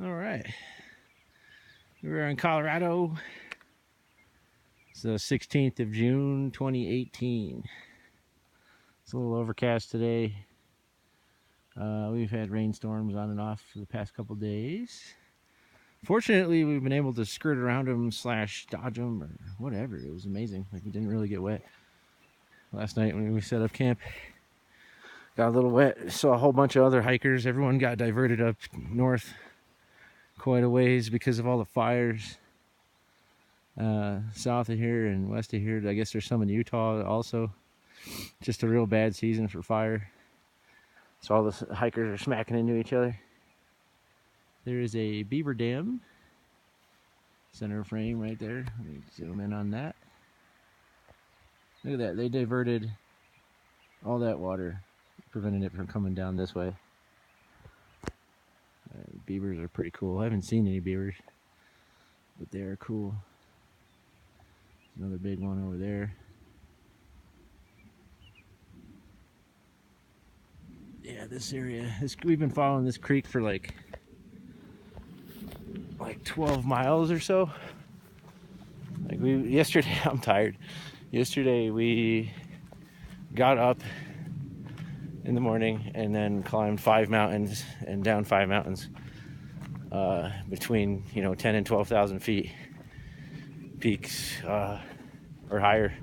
All right. We're in Colorado. It's the 16th of June, 2018. It's a little overcast today. We've had rainstorms on and off for the past couple days. Fortunately, we've been able to skirt around them / dodge them or whatever. It was amazing. Like, we didn't really get wet. Last night when we set up camp, got a little wet. Saw a whole bunch of other hikers. Everyone got diverted up north quite a ways because of all the fires. South of here and west of here. I guess there's some in Utah also. Just a real bad season for fire. So all the hikers are smacking into each other. There is a beaver dam. Center frame right there. Let me zoom in on that. Look at that. They diverted all that water, preventing it from coming down this way. Beavers are pretty cool. I haven't seen any beavers, but they are cool. Another big one over there. Yeah, this area. We've been following this creek for like 12 miles or so. Yesterday, I'm tired. Yesterday we got up in the morning and then climbed 5 mountains and down 5 mountains between 10 and 12,000 feet peaks or higher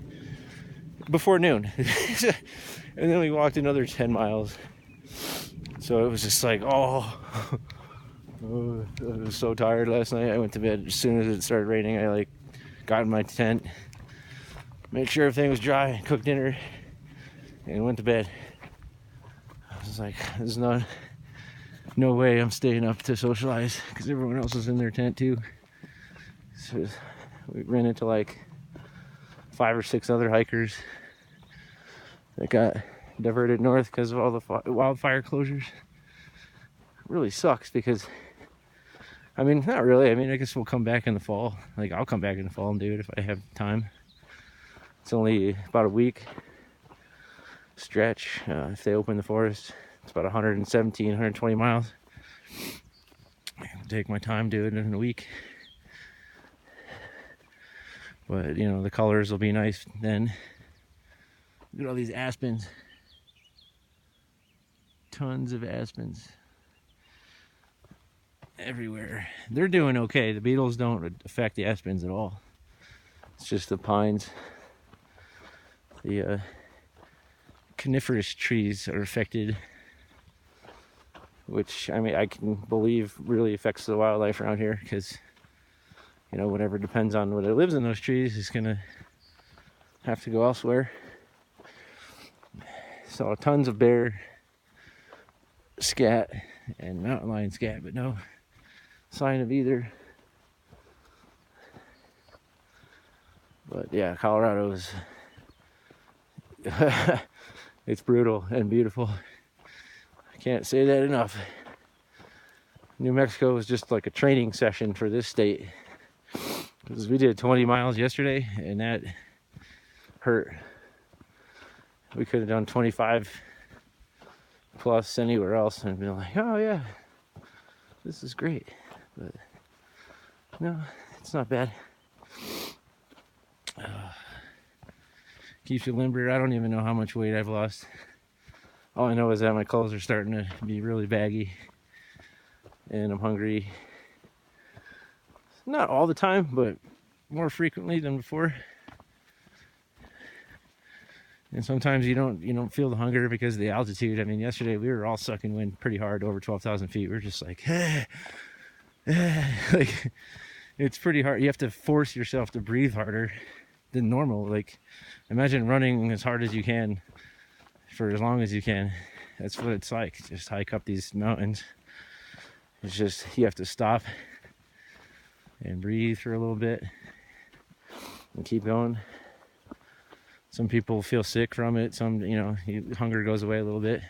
before noon. And then we walked another 10 miles. So it was just like, I was so tired last night. I went to bed as soon as it started raining. I got in my tent, made sure everything was dry, cooked dinner, and went to bed. I was like, there's no way I'm staying up to socialize because everyone else was in their tent too. So we ran into 5 or 6 other hikers that got diverted north because of all the wildfire closures. It really sucks because, not really. I guess we'll come back in the fall. I'll come back in the fall and do it if I have time. It's only about a week stretch. If they open the forest, it's about 117, 120 miles. I'll take my time, do it in a week. But, the colors will be nice then. Look at all these aspens. Tons of aspens. Everywhere. They're doing okay. The beetles don't affect the aspens at all. It's just the pines. The coniferous trees are affected, which I can believe really affects the wildlife around here because whatever depends on what lives in those trees is gonna have to go elsewhere. Saw tons of bear scat and mountain lion scat, but no sign of either. But yeah, Colorado is it's brutal and beautiful. I can't say that enough. New Mexico was just like a training session for this state because we did 20 miles yesterday and that hurt. We could have done 25 plus anywhere else and been like, oh yeah, this is great. But no, it's not bad. Keeps you limber. I don't even know how much weight I've lost. All I know is that my clothes are starting to be really baggy and I'm hungry. Not all the time, but more frequently than before. And sometimes you don't feel the hunger because of the altitude. Yesterday we were all sucking wind pretty hard over 12,000 feet. We were just like, it's pretty hard. You have to force yourself to breathe harder than normal. Imagine running as hard as you can for as long as you can. That's what it's like. Just hike up these mountains. It's just, you have to stop and breathe for a little bit and keep going. Some people feel sick from it. Some, hunger goes away a little bit.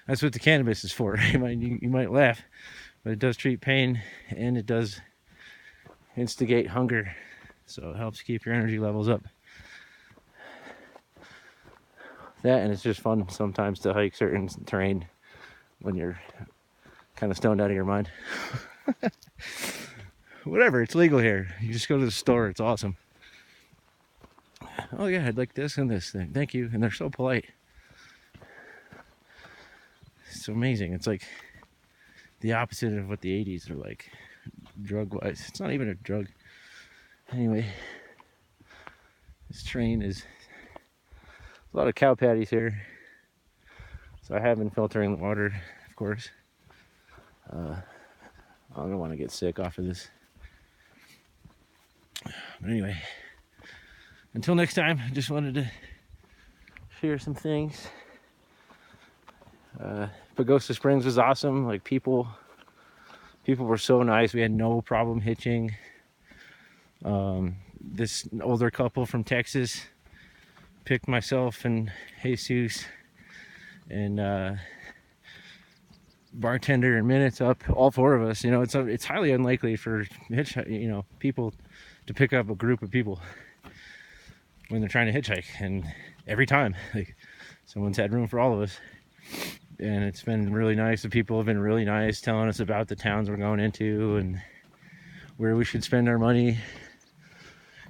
That's what the cannabis is for. You might laugh, but it does treat pain and it does instigate hunger. So it helps keep your energy levels up. That, and it's just fun sometimes to hike certain terrain when you're kind of stoned out of your mind. Whatever, it's legal here. You just go to the store, it's awesome. Oh yeah, I'd like this and this thing. Thank you. And they're so polite. It's amazing. It's like the opposite of what the 80s are like, drug-wise. It's not even a drug. Anyway, this train is a lot of cow patties here. So I have been filtering the water, of course. I don't want to get sick off of this. But anyway, until next time, I just wanted to share some things. Pagosa Springs was awesome. Like people were so nice. We had no problem hitching. This older couple from Texas picked myself and Jesus and bartender and minutes up, all four of us. You know, it's highly unlikely for people to pick up a group of people when they're trying to hitchhike, and every time like someone's had room for all of us. And it's been really nice. The people have been really nice, telling us about the towns we're going into and where we should spend our money,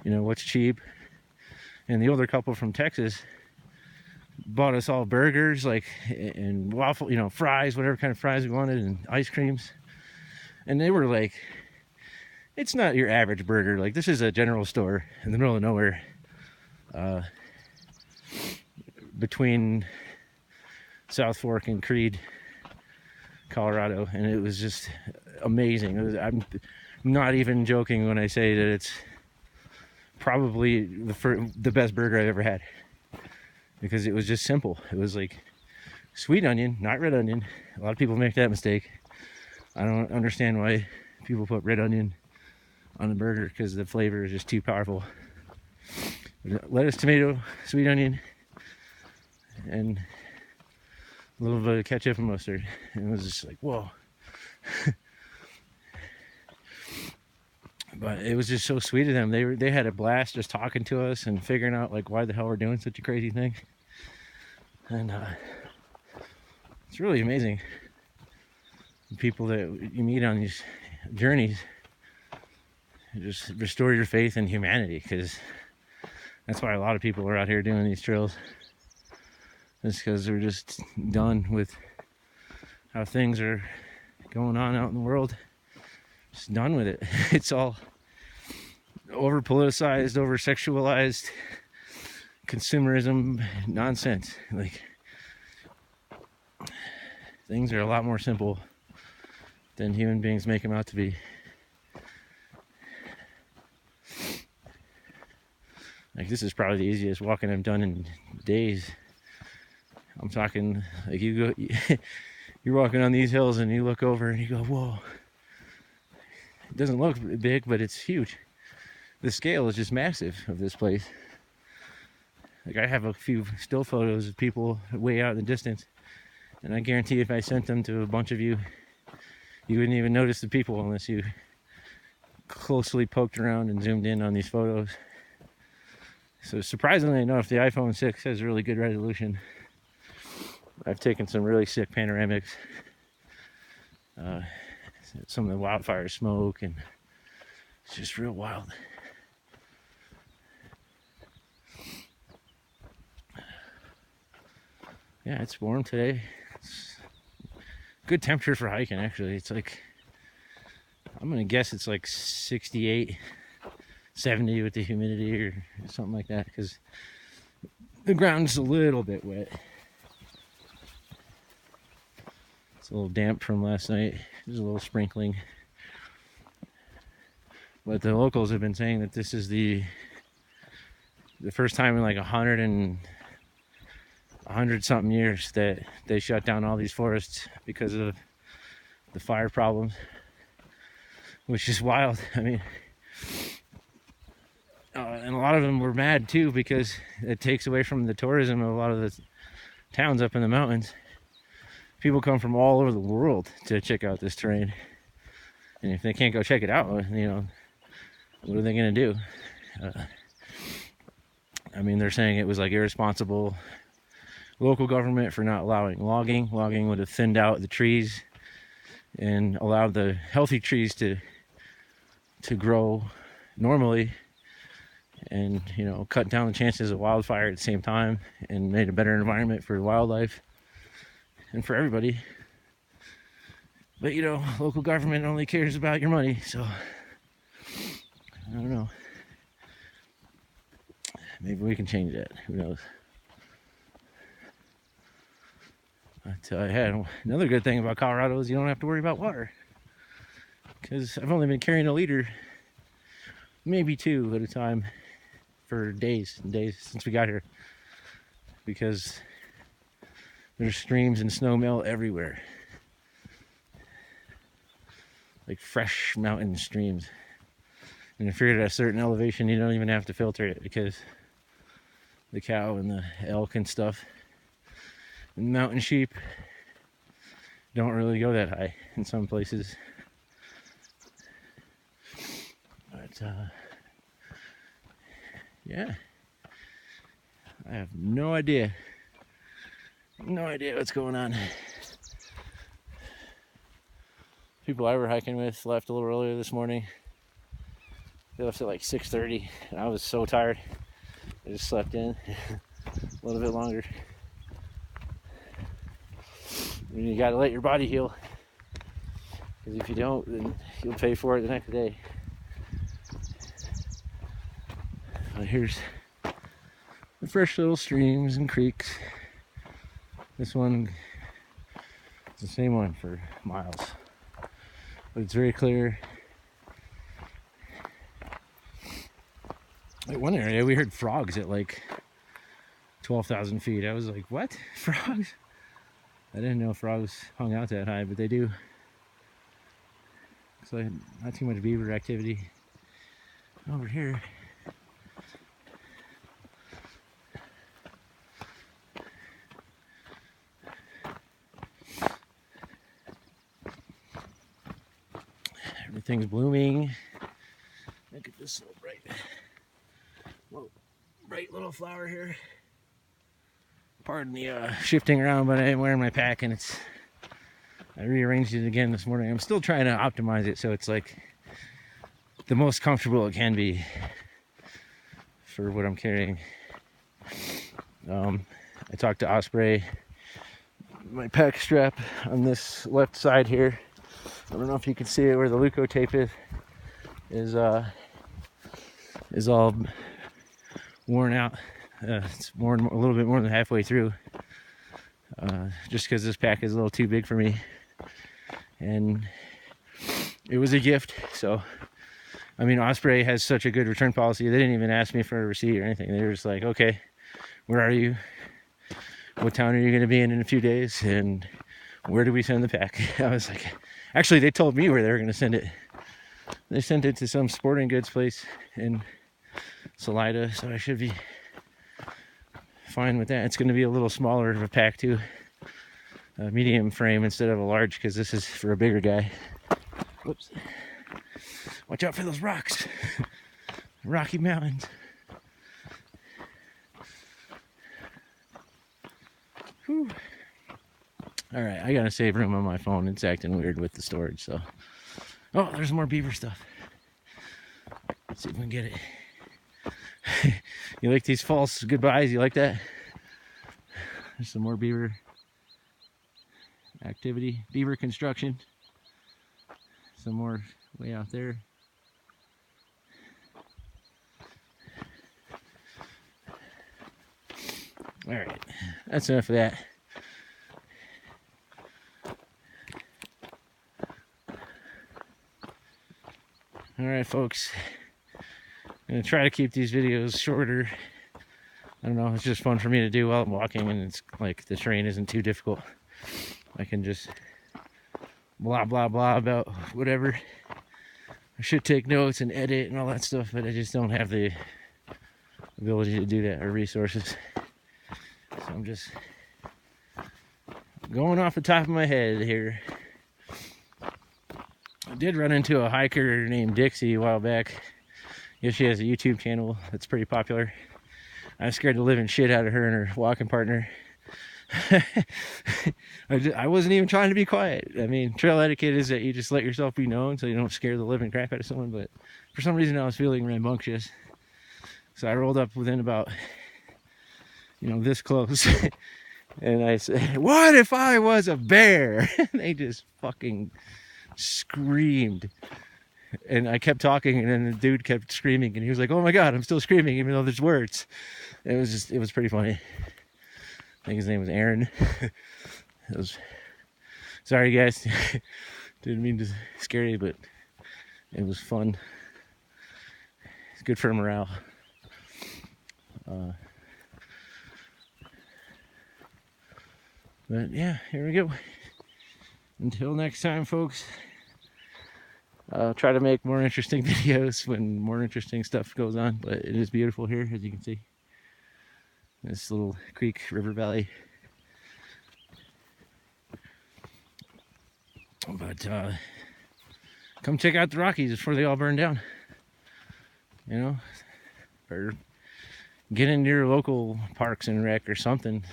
you know, what's cheap. And the older couple from Texas bought us all burgers, like, and waffle, you know, fries, whatever kind of fries we wanted, and ice creams. And they were like, it's not your average burger. Like, this is a general store in the middle of nowhere, between South Fork and Creed, Colorado. And it was just amazing. I'm not even joking when I say that it's probably the best burger I've ever had, because it was just simple. It was like sweet onion, not red onion. A lot of people make that mistake. I don't understand why people put red onion on the burger, because the flavor is just too powerful. Lettuce, tomato, sweet onion, and a little bit of ketchup and mustard. And it was just like, whoa. But it was just so sweet of them. They had a blast just talking to us and figuring out like why the hell we're doing such a crazy thing. And it's really amazing. The people that you meet on these journeys just restore your faith in humanity, because that's why a lot of people are out here doing these trails. It's because they're just done with how things are going on out in the world. Just done with it. It's all over politicized, over sexualized consumerism nonsense. Like, things are a lot more simple than human beings make them out to be. Like, this is probably the easiest walking I've done in days. I'm talking like you're walking on these hills and you look over and you go, whoa. It doesn't look big, but it's huge. The scale is just massive of this place. Like, I have a few still photos of people way out in the distance, and I guarantee if I sent them to a bunch of you, you wouldn't even notice the people unless you closely poked around and zoomed in on these photos. So surprisingly enough, the iPhone 6 has really good resolution. I've taken some really sick panoramics. Some of the wildfire smoke, and it's just real wild. Yeah, it's warm today. It's good temperature for hiking, actually. It's like, I'm gonna guess it's like 68, 70 with the humidity or something like that, because the ground's a little bit wet. It's a little damp from last night. There's a little sprinkling. But the locals have been saying that this is the first time in like 100 something years that they shut down all these forests because of the fire problems, which is wild. I mean, and a lot of them were mad too, because it takes away from the tourism of a lot of the towns up in the mountains. People come from all over the world to check out this terrain, and if they can't go check it out, you know, what are they gonna do? I mean, they're saying it was like irresponsible local government for not allowing logging. Logging would have thinned out the trees and allow the healthy trees to grow normally, and cut down the chances of wildfire at the same time, and made a better environment for wildlife and for everybody. But local government only cares about your money, so I don't know. Maybe we can change that. Who knows? But another good thing about Colorado is you don't have to worry about water, because I've only been carrying a liter, maybe 2 at a time, for days and days since we got here, because there's streams and snow melt everywhere, like fresh mountain streams. And if you're at a certain elevation, you don't even have to filter it, because the cow and the elk and stuff and mountain sheep don't really go that high in some places. But yeah, I have no idea what's going on. People I were hiking with left a little earlier this morning. They left at like 6:30. I was so tired, I just slept in a little bit longer. And you gotta let your body heal, because if you don't, then you'll pay for it the next day. Here's the fresh little streams and creeks. This one is the same one for miles, but it's very clear. Like one area, we heard frogs at like 12,000 feet. I was like, what? Frogs? I didn't know frogs hung out that high, but they do. So not too much beaver activity over here. Everything's blooming. Look at this little bright little flower here. Pardon the shifting around, but I am wearing my pack, and I rearranged it again this morning. I'm still trying to optimize it so it's like the most comfortable it can be for what I'm carrying. I talked to Osprey. My pack strap on this left side here, I don't know if you can see it, where the Luco tape is all worn out. It's worn a little bit more than halfway through, just because this pack is a little too big for me, and it was a gift. So I mean, Osprey has such a good return policy, they didn't even ask me for a receipt or anything. They were just like, okay, where are you, what town are you going to be in a few days, and where do we send the pack? I was like, actually they told me where they were going to send it. They sent it to some sporting goods place in Salida, so I should be fine with that. It's going to be a little smaller of a pack too, a medium frame instead of a large, because this is for a bigger guy. Whoops, watch out for those rocks. Rocky Mountains. Whew. All right, I gotta save room on my phone. It's acting weird with the storage. So, oh, there's more beaver stuff. Let's see if we can get it. You like these false goodbyes? You like that? There's some more beaver activity, beaver construction. Some more way out there. All right, that's enough of that. All right, folks. I'm gonna try to keep these videos shorter. I don't know, it's just fun for me to do while I'm walking, and it's like the terrain isn't too difficult. I can just blah blah blah about whatever. I should take notes and edit and all that stuff, but I just don't have the ability to do that or resources. So I'm just going off the top of my head here. I did run into a hiker named Dixie a while back. Yeah, she has a YouTube channel that's pretty popular. I scared the living shit out of her and her walking partner. I wasn't even trying to be quiet. I mean, trail etiquette is that you just let yourself be known so you don't scare the living crap out of someone. But for some reason, I was feeling rambunctious. So I rolled up within about, this close. And I said, "What if I was a bear?" And they just fucking screamed. And I kept talking, and then the dude kept screaming, and he was like, "Oh my God, I'm still screaming, even though there's words." It was pretty funny. I think his name was Aaron. Sorry guys, didn't mean to scare you, but it was fun. It's good for morale. But yeah, here we go. Until next time, folks. I'll try to make more interesting videos when more interesting stuff goes on, but it is beautiful here, as you can see. This little creek, river valley. But come check out the Rockies before they all burn down. Or get into your local parks and rec or something,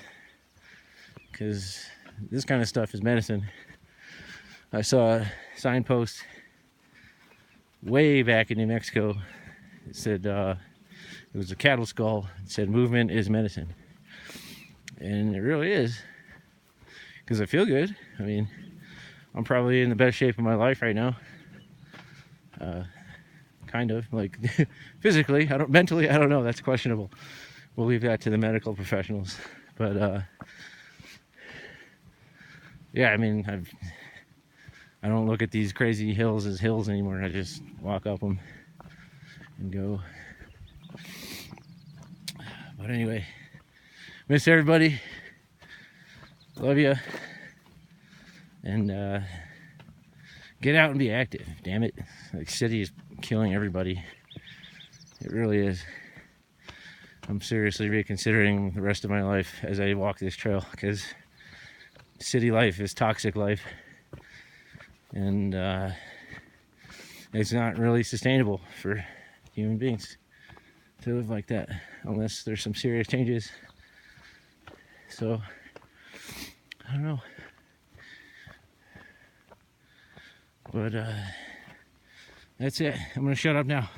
because this kind of stuff is medicine. I saw a signpost way back in New Mexico. It said, it was a cattle skull. It said, "Movement is medicine." And it really is, because I feel good. I mean, I'm probably in the best shape of my life right now. Kind of, like, physically. Mentally, I don't know. That's questionable. We'll leave that to the medical professionals. But, yeah, I mean, I don't look at these crazy hills as hills anymore. I just walk up them and go. But anyway, miss everybody. Love you. And get out and be active. Damn it. Like, city is killing everybody. It really is. I'm seriously reconsidering the rest of my life as I walk this trail, because city life is toxic life. And it's not really sustainable for human beings to live like that unless there's some serious changes. So I don't know, but that's it. I'm gonna shut up now.